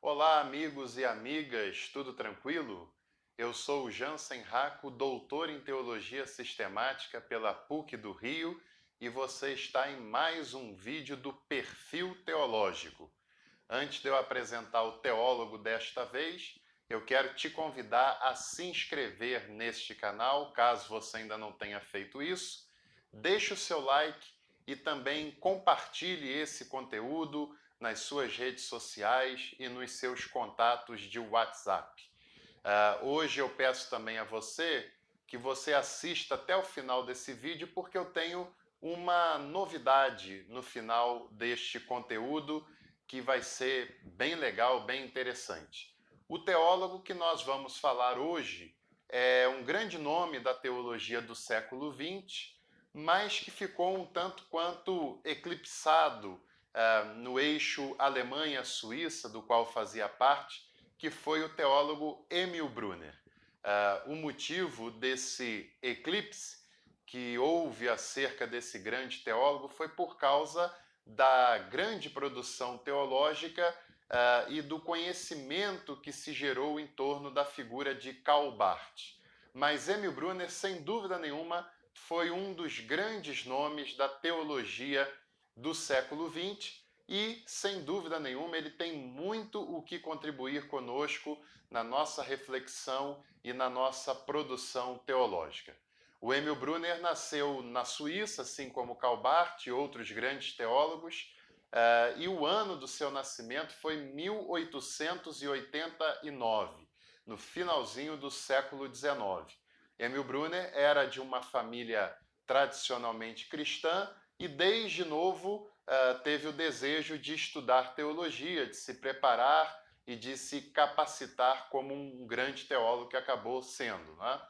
Olá, amigos e amigas, tudo tranquilo? Eu sou o Jansen Raco, doutor em Teologia Sistemática pela PUC do Rio, e você está em mais um vídeo do Perfil Teológico. Antes de eu apresentar o teólogo desta vez, eu quero te convidar a se inscrever neste canal, caso você ainda não tenha feito isso. Deixe o seu like e também compartilhe esse conteúdo nas suas redes sociais e nos seus contatos de WhatsApp. Hoje eu peço também a você que você assista até o final desse vídeo, porque eu tenho uma novidade no final deste conteúdo que vai ser bem legal, bem interessante. O teólogo que nós vamos falar hoje é um grande nome da teologia do século XX, mas que ficou um tanto quanto eclipsado no eixo Alemanha-Suíça, do qual fazia parte, que foi o teólogo Emil Brunner. O motivo desse eclipse que houve acerca desse grande teólogo foi por causa da grande produção teológica e do conhecimento que se gerou em torno da figura de Karl Barth. Mas Emil Brunner, sem dúvida nenhuma, foi um dos grandes nomes da teologia do século XX e, sem dúvida nenhuma, ele tem muito o que contribuir conosco na nossa reflexão e na nossa produção teológica. O Emil Brunner nasceu na Suíça, assim como Karl Barth e outros grandes teólogos, e o ano do seu nascimento foi 1889, no finalzinho do século XIX. Emil Brunner era de uma família tradicionalmente cristã e, desde novo, teve o desejo de estudar teologia, de se preparar e de se capacitar como um grande teólogo que acabou sendo, né?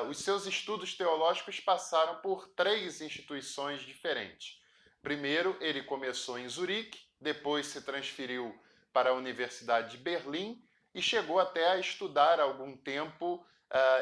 Os seus estudos teológicos passaram por três instituições diferentes. Primeiro, ele começou em Zurique, depois se transferiu para a Universidade de Berlim e chegou até a estudar algum tempo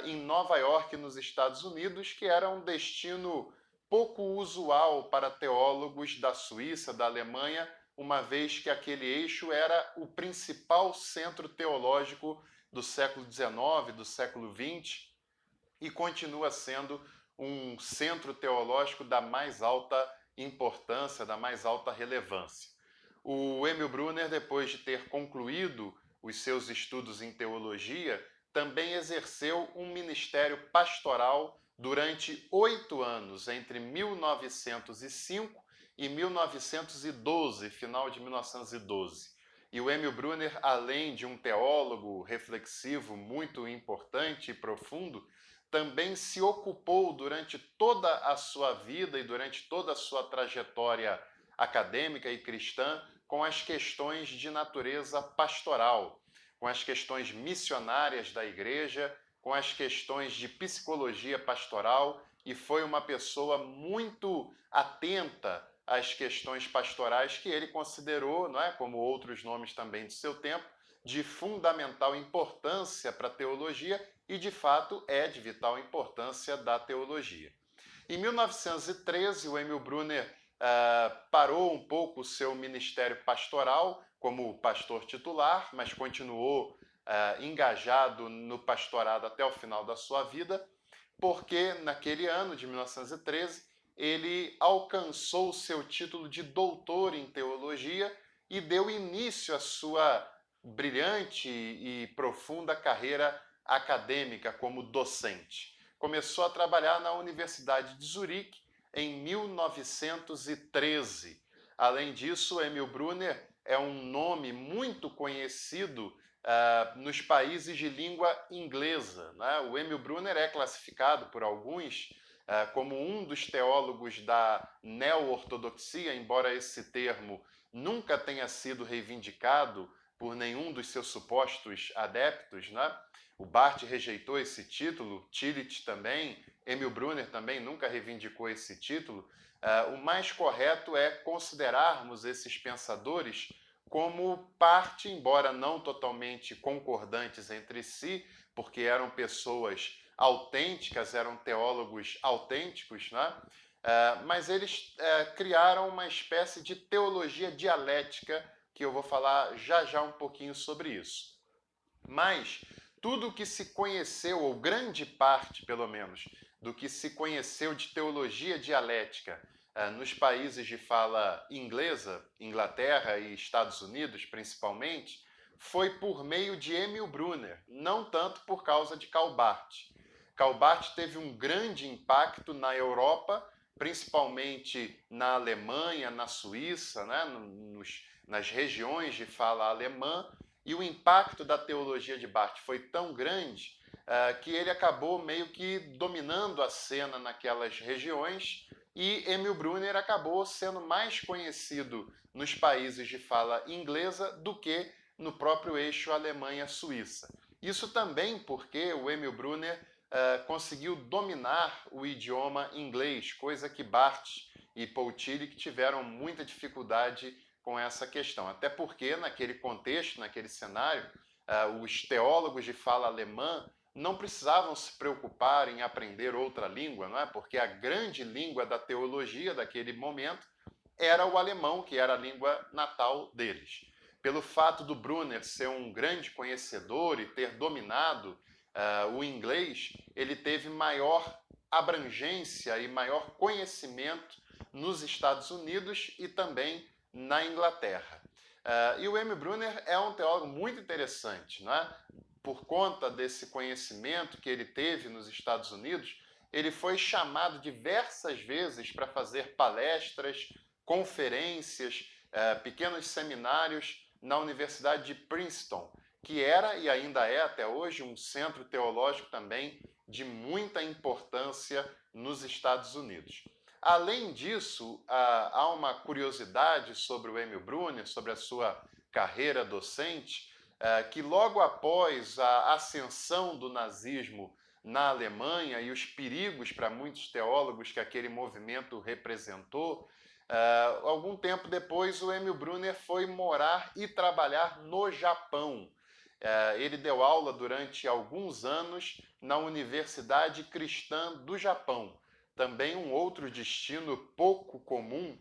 em Nova York, nos Estados Unidos, que era um destino pouco usual para teólogos da Suíça, da Alemanha, uma vez que aquele eixo era o principal centro teológico do século XIX, do século XX, e continua sendo um centro teológico da mais alta importância, da mais alta relevância. O Emil Brunner, depois de ter concluído os seus estudos em teologia, também exerceu um ministério pastoral durante 8 anos, entre 1905 e 1912, final de 1912. E o Emil Brunner, além de um teólogo reflexivo muito importante e profundo, também se ocupou durante toda a sua vida e durante toda a sua trajetória acadêmica e cristã com as questões de natureza pastoral, com as questões missionárias da igreja, com as questões de psicologia pastoral, e foi uma pessoa muito atenta às questões pastorais que ele considerou, não é, como outros nomes também do seu tempo, de fundamental importância para a teologia e, de fato, é de vital importância da teologia. Em 1913, o Emil Brunner parou um pouco o seu ministério pastoral como pastor titular, mas continuou engajado no pastorado até o final da sua vida, porque naquele ano de 1913 ele alcançou o seu título de doutor em teologia e deu início à sua brilhante e profunda carreira acadêmica como docente. Começou a trabalhar na Universidade de Zurique em 1913. Além disso, Emil Brunner é um nome muito conhecido nos países de língua inglesa, né? O Emil Brunner é classificado por alguns como um dos teólogos da neo-ortodoxia, embora esse termo nunca tenha sido reivindicado por nenhum dos seus supostos adeptos, né? O Barth rejeitou esse título, Tillich também, Emil Brunner também nunca reivindicou esse título. O mais correto é considerarmos esses pensadores como parte, embora não totalmente concordantes entre si, porque eram pessoas autênticas, eram teólogos autênticos, né? Mas eles criaram uma espécie de teologia dialética que eu vou falar já já um pouquinho sobre isso. Mas tudo o que se conheceu, ou grande parte, pelo menos, do que se conheceu de teologia dialética nos países de fala inglesa, Inglaterra e Estados Unidos principalmente, foi por meio de Emil Brunner, não tanto por causa de Karl Barth. Karl Barth teve um grande impacto na Europa, principalmente na Alemanha, na Suíça, né, nas regiões de fala alemã, e o impacto da teologia de Barth foi tão grande que ele acabou meio que dominando a cena naquelas regiões, e Emil Brunner acabou sendo mais conhecido nos países de fala inglesa do que no próprio eixo Alemanha-Suíça. Isso também porque o Emil Brunner conseguiu dominar o idioma inglês, coisa que Barth e Paul Tillich tiveram muita dificuldade com essa questão. Até porque, naquele contexto, naquele cenário, os teólogos de fala alemã não precisavam se preocupar em aprender outra língua, não é? Porque a grande língua da teologia daquele momento era o alemão, que era a língua natal deles. Pelo fato do Brunner ser um grande conhecedor e ter dominado o inglês, ele teve maior abrangência e maior conhecimento nos Estados Unidos e também na Inglaterra. E o Emil Brunner é um teólogo muito interessante, não é? Por conta desse conhecimento que ele teve nos Estados Unidos, ele foi chamado diversas vezes para fazer palestras, conferências, pequenos seminários na Universidade de Princeton, que era e ainda é até hoje um centro teológico também de muita importância nos Estados Unidos. Além disso, há uma curiosidade sobre o Emil Brunner, sobre a sua carreira docente, que logo após a ascensão do nazismo na Alemanha e os perigos para muitos teólogos que aquele movimento representou, algum tempo depois o Emil Brunner foi morar e trabalhar no Japão. Ele deu aula durante alguns anos na Universidade Cristã do Japão, também um outro destino pouco comum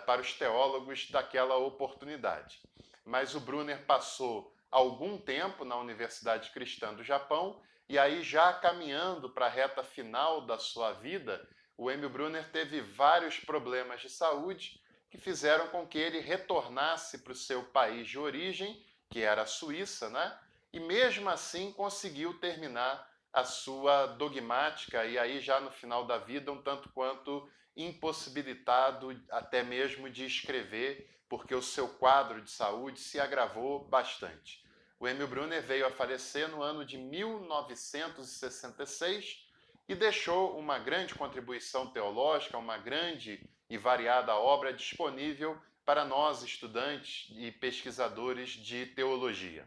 para os teólogos daquela oportunidade. Mas o Brunner passou algum tempo na Universidade Cristã do Japão, e aí já caminhando para a reta final da sua vida, o Emil Brunner teve vários problemas de saúde que fizeram com que ele retornasse para o seu país de origem, que era a Suíça, né? E mesmo assim conseguiu terminar a sua dogmática, e aí já no final da vida um tanto quanto impossibilitado até mesmo de escrever, porque o seu quadro de saúde se agravou bastante. O Emil Brunner veio a falecer no ano de 1966 e deixou uma grande contribuição teológica, uma grande e variada obra disponível para nós, estudantes e pesquisadores de teologia.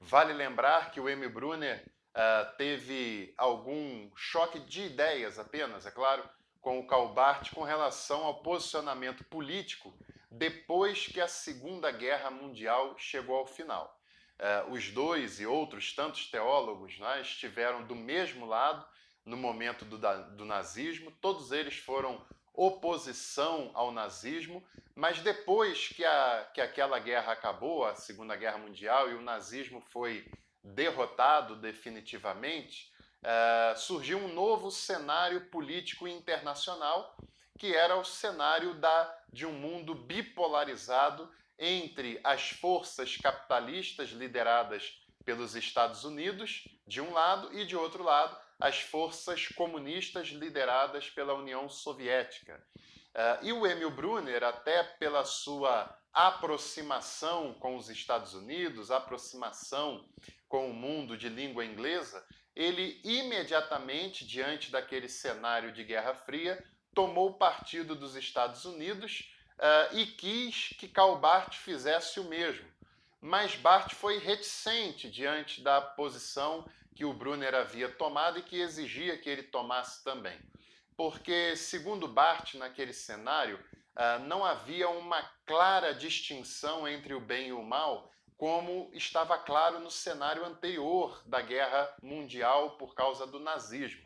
Vale lembrar que o Emil Brunner teve algum choque de ideias apenas, é claro, com o Karl Barth com relação ao posicionamento político depois que a Segunda Guerra Mundial chegou ao final. Os dois e outros tantos teólogos, né, estiveram do mesmo lado no momento do nazismo, todos eles foram oposição ao nazismo, mas depois que aquela guerra acabou, a Segunda Guerra Mundial, e o nazismo foi derrotado definitivamente, surgiu um novo cenário político internacional, que era o cenário de um mundo bipolarizado entre as forças capitalistas lideradas pelos Estados Unidos, de um lado, e de outro lado, as forças comunistas lideradas pela União Soviética. E o Emil Brunner, até pela sua aproximação com os Estados Unidos, aproximação com o mundo de língua inglesa, ele imediatamente, diante daquele cenário de Guerra Fria, tomou o partido dos Estados Unidos e quis que Karl Barth fizesse o mesmo. Mas Barth foi reticente diante da posição que o Brunner havia tomado e que exigia que ele tomasse também. Porque, segundo Barth, naquele cenário, não havia uma clara distinção entre o bem e o mal, como estava claro no cenário anterior da Guerra Mundial por causa do nazismo.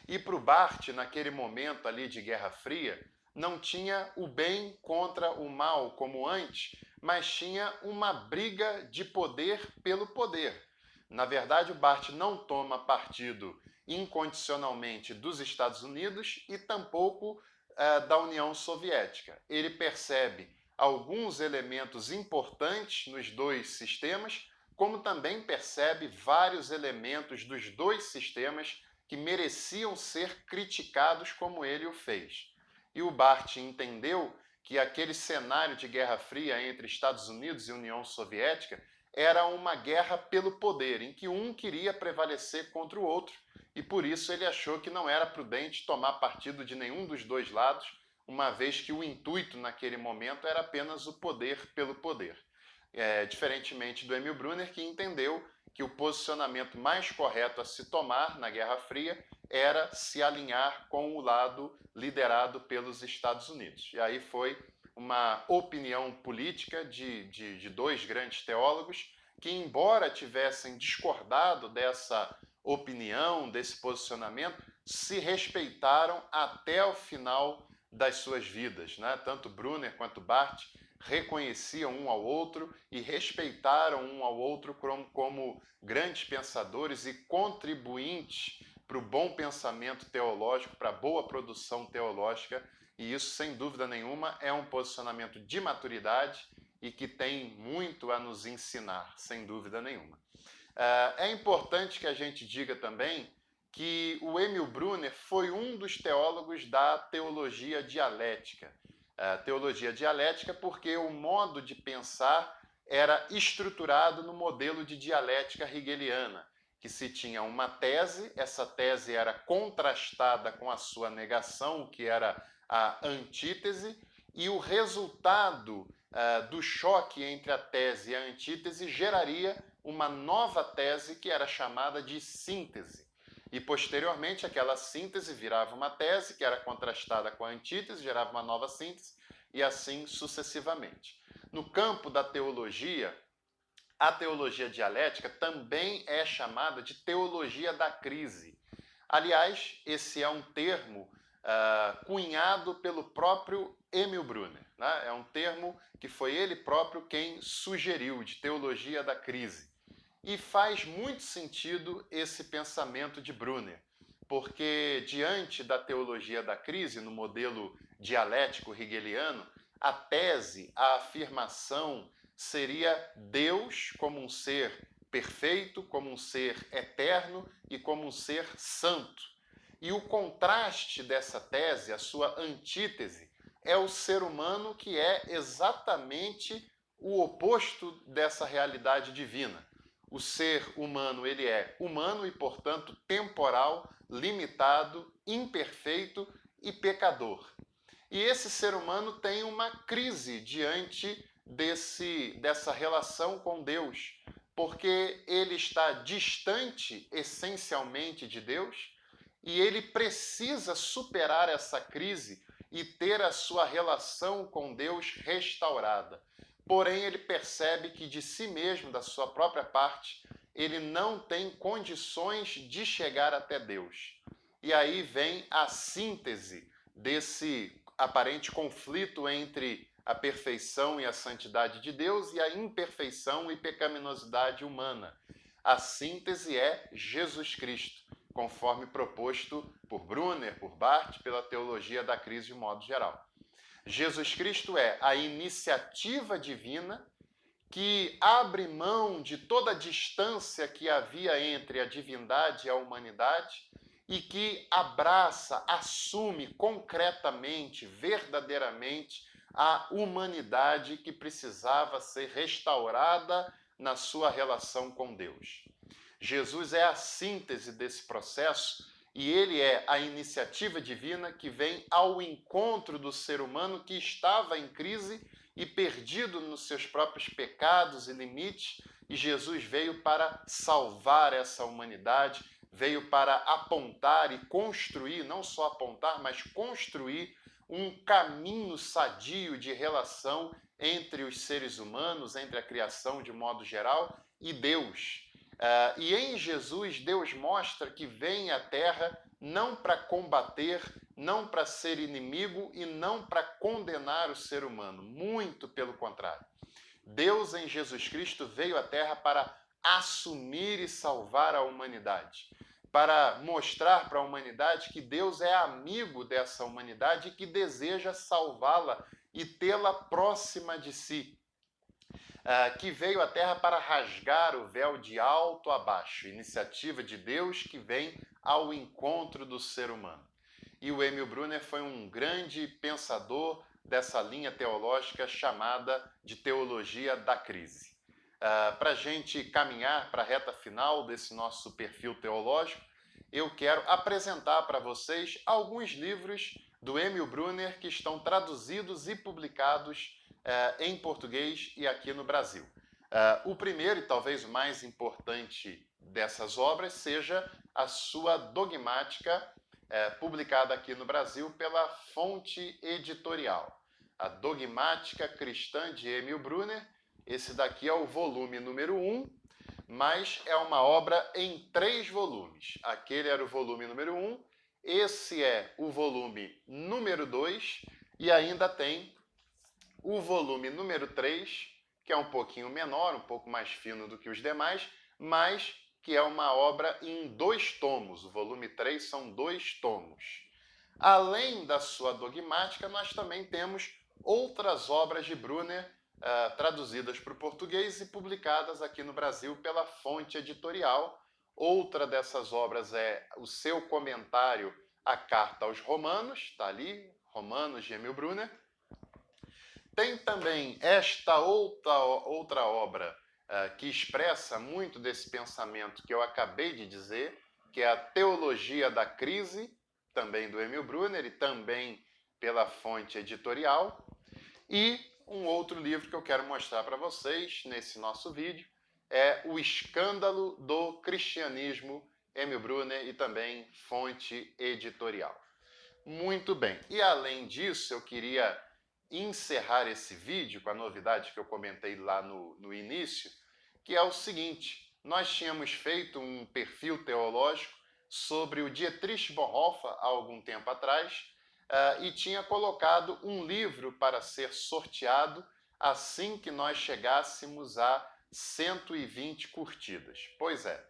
E para o Barth, naquele momento ali de Guerra Fria, não tinha o bem contra o mal como antes, mas tinha uma briga de poder pelo poder. Na verdade, o Barth não toma partido incondicionalmente dos Estados Unidos e tampouco da União Soviética. Ele percebe alguns elementos importantes nos dois sistemas, como também percebe vários elementos dos dois sistemas que mereciam ser criticados como ele o fez. E o Barth entendeu que aquele cenário de Guerra Fria entre Estados Unidos e União Soviética era uma guerra pelo poder, em que um queria prevalecer contra o outro, e por isso ele achou que não era prudente tomar partido de nenhum dos dois lados, uma vez que o intuito naquele momento era apenas o poder pelo poder. Diferentemente do Emil Brunner, que entendeu que o posicionamento mais correto a se tomar na Guerra Fria era se alinhar com o lado liderado pelos Estados Unidos. E aí foi uma opinião política de dois grandes teólogos que, embora tivessem discordado dessa opinião, desse posicionamento, se respeitaram até o final das suas vidas, né? Tanto Brunner quanto Barth reconheciam um ao outro e respeitaram um ao outro como grandes pensadores e contribuintes para o bom pensamento teológico, para a boa produção teológica, e isso, sem dúvida nenhuma, é um posicionamento de maturidade e que tem muito a nos ensinar, sem dúvida nenhuma. É importante que a gente diga também que o Emil Brunner foi um dos teólogos da teologia dialética. Teologia dialética porque o modo de pensar era estruturado no modelo de dialética hegeliana, que se tinha uma tese, essa tese era contrastada com a sua negação, que era a antítese, e o resultado do choque entre a tese e a antítese geraria uma nova tese que era chamada de síntese. E, posteriormente, aquela síntese virava uma tese que era contrastada com a antítese, gerava uma nova síntese, e assim sucessivamente. No campo da teologia, a teologia dialética também é chamada de teologia da crise. Aliás, esse é um termo cunhado pelo próprio Emil Brunner, né? É um termo que foi ele próprio quem sugeriu, de teologia da crise. E faz muito sentido esse pensamento de Brunner, porque diante da teologia da crise, no modelo dialético hegeliano, a tese, a afirmação seria Deus como um ser perfeito, como um ser eterno e como um ser santo. E o contraste dessa tese, a sua antítese, é o ser humano, que é exatamente o oposto dessa realidade divina. O ser humano, ele é humano e, portanto, temporal, limitado, imperfeito e pecador. E esse ser humano tem uma crise diante dessa relação com Deus, porque ele está distante essencialmente de Deus e ele precisa superar essa crise e ter a sua relação com Deus restaurada. Porém, ele percebe que de si mesmo, da sua própria parte, ele não tem condições de chegar até Deus. E aí vem a síntese desse aparente conflito entre a perfeição e a santidade de Deus e a imperfeição e pecaminosidade humana. A síntese é Jesus Cristo, conforme proposto por Brunner, por Barth, pela teologia da crise de modo geral. Jesus Cristo é a iniciativa divina que abre mão de toda a distância que havia entre a divindade e a humanidade e que abraça, assume concretamente, verdadeiramente, a humanidade que precisava ser restaurada na sua relação com Deus. Jesus é a síntese desse processo e ele é a iniciativa divina que vem ao encontro do ser humano que estava em crise e perdido nos seus próprios pecados e limites, e Jesus veio para salvar essa humanidade, veio para apontar e construir, não só apontar, mas construir um caminho sadio de relação entre os seres humanos, entre a criação de modo geral e Deus. E em Jesus, Deus mostra que vem à Terra não para combater não para ser inimigo e não para condenar o ser humano, muito pelo contrário. Deus em Jesus Cristo veio à Terra para assumir e salvar a humanidade, para mostrar para a humanidade que Deus é amigo dessa humanidade e que deseja salvá-la e tê-la próxima de si. Que veio à Terra para rasgar o véu de alto a baixo, iniciativa de Deus que vem ao encontro do ser humano. E o Emil Brunner foi um grande pensador dessa linha teológica chamada de teologia da crise. Para a gente caminhar para a reta final desse nosso perfil teológico, eu quero apresentar para vocês alguns livros do Emil Brunner que estão traduzidos e publicados em português e aqui no Brasil. O primeiro, e talvez o mais importante dessas obras, seja a sua dogmática, publicada aqui no Brasil pela Fonte Editorial. A Dogmática Cristã de Emil Brunner. Esse daqui é o volume número 1, mas é uma obra em 3 volumes. Aquele era o volume número 1, esse é o volume número 2, e ainda tem o volume número 3, que é um pouquinho menor, um pouco mais fino do que os demais, mas que é uma obra em 2 tomos. O volume 3 são 2 tomos. Além da sua dogmática, nós também temos outras obras de Brunner traduzidas para o português e publicadas aqui no Brasil pela Fonte Editorial. Outra dessas obras é o seu comentário à Carta aos Romanos, está ali, Romanos de Emil Brunner. Tem também esta outra obra que expressa muito desse pensamento que eu acabei de dizer, que é a Teologia da Crise, também do Emil Brunner e também pela Fonte Editorial. E um outro livro que eu quero mostrar para vocês nesse nosso vídeo é O Escândalo do Cristianismo, Emil Brunner e também Fonte Editorial. Muito bem. E além disso, eu queria encerrar esse vídeo com a novidade que eu comentei lá no início, que é o seguinte: nós tínhamos feito um perfil teológico sobre o Dietrich Bonhoeffer há algum tempo atrás, e tinha colocado um livro para ser sorteado assim que nós chegássemos a 120 curtidas. Pois é,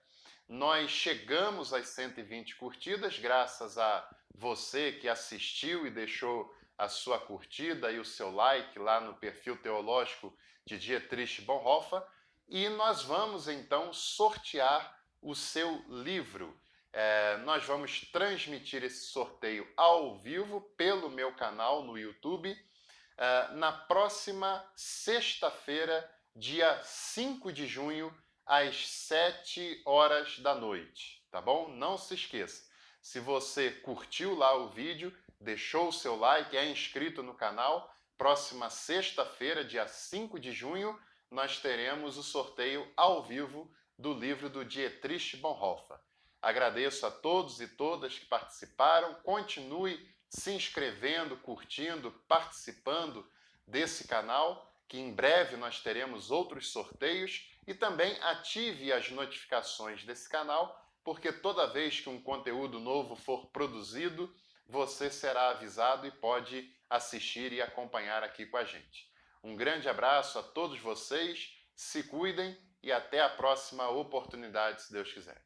nós chegamos às 120 curtidas graças a você que assistiu e deixou a sua curtida e o seu like lá no perfil teológico de Dietrich Bonhoeffer, e nós vamos então sortear o seu livro. Nós vamos transmitir esse sorteio ao vivo pelo meu canal no YouTube na próxima sexta-feira, dia 5 de junho, às 7 horas da noite, tá bom? Não se esqueça, se você curtiu lá o vídeo, deixou o seu like, é inscrito no canal, próxima sexta-feira, dia 5 de junho, nós teremos o sorteio ao vivo do livro do Dietrich Bonhoeffer. Agradeço a todos e todas que participaram. Continue se inscrevendo, curtindo, participando desse canal, que em breve nós teremos outros sorteios, e também ative as notificações desse canal, porque toda vez que um conteúdo novo for produzido, você será avisado e pode assistir e acompanhar aqui com a gente. Um grande abraço a todos vocês, se cuidem e até a próxima oportunidade, se Deus quiser.